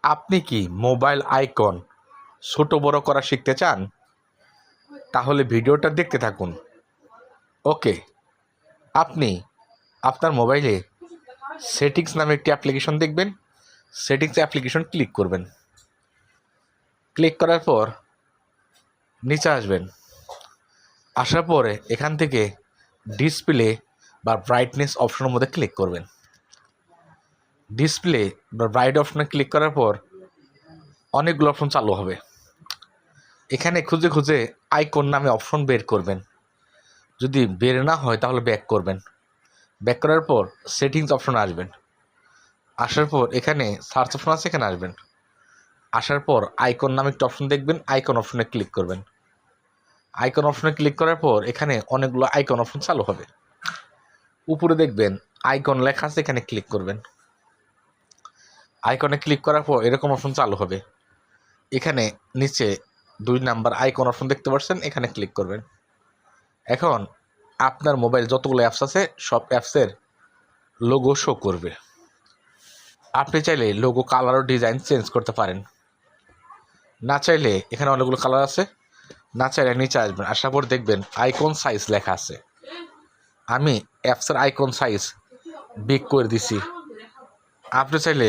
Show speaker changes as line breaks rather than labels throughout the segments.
আপনি কি mobile icon ছোট বড় করা শিখতে চান? তাহলে ভিডিওটা দেখতে থাকুন। ওকে, আপনি আপনার মোবাইলে সেটিংস নামে একটি অ্যাপ্লিকেশন দেখবেন। সেটিংস অ্যাপ্লিকেশন ক্লিক করবেন। ক্লিক করার পর নিচে আসবেন। আসার পরে এখান থেকে ডিসপ্লে বা ব্রাইটনেস অপশনের মধ্যে ক্লিক করবেন। ডিসপ্লে বা ব্রাইট অপশনে ক্লিক করার পর অনেকগুলো অপশন চালু হবে। এখানে খুঁজে খুঁজে আইকন নামে অপশন বের করবেন। যদি বের না হয় তাহলে ব্যাক করবেন। ব্যাক করার পর সেটিংস অপশনে আসবেন। আসার পর এখানে সার্চ অপশন আছে, এখানে আসবেন। আসার পর আইকন নামে একটা অপশন দেখবেন, আইকন অপশনে ক্লিক করবেন। আইকন অপশনে ক্লিক করার পর এখানে অনেকগুলো আইকন অপশন চালু হবে। উপরে দেখবেন আইকন লেখা আছে, এখানে ক্লিক করবেন। আইকনে ক্লিক করার পর এরকম অপশন চালু হবে। এখানে নিচে 2 নাম্বার আইকন অপশন দেখতে পাচ্ছেন, এখানে ক্লিক করবেন। এখন আপনার মোবাইল যতগুলো অ্যাপস আছে সব অ্যাপসের লোগো শো করবে। আপনি চাইলে লোগো কালার ও ডিজাইন চেঞ্জ করতে পারেন। না চাইলে এখানে অনেকগুলো কালার আছে, না চাইলে নিচে আসবেন। আসার পর দেখবেন আইকন সাইজ লেখা আছে। আমি অ্যাপসের আইকন সাইজ বিগ করে দিছি। আপনি চাইলে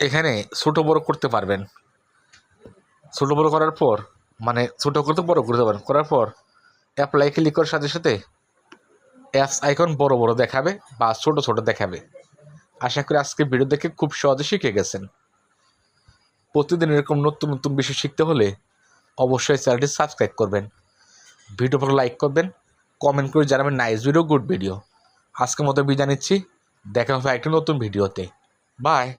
এখানে ছোট বড় করতে পারবেন। ছোট বড় করার পর মানে ছোট করতে বড় করতে পারেন। করার পর অ্যাপ্লাই ক্লিক করার সাথে সাথে অ্যাপস আইকন বড় বড় দেখাবে বা ছোট ছোট দেখাবে। আশা করি আজকে ভিডিও দেখে খুব সহজে শিখে গেছেন। প্রতিদিন এরকম নতুন নতুন বিষয় শিখতে হলে অবশ্যই চ্যানেলটি সাবস্ক্রাইব করবেন, ভিডিও ভালো লাইক করবেন, কমেন্ট করে জানাবেন নাইস ভিডিও, গুড ভিডিও। আজকের মতো বিদায় নিচ্ছি, দেখা হবে একটা নতুন ভিডিওতে। বাই।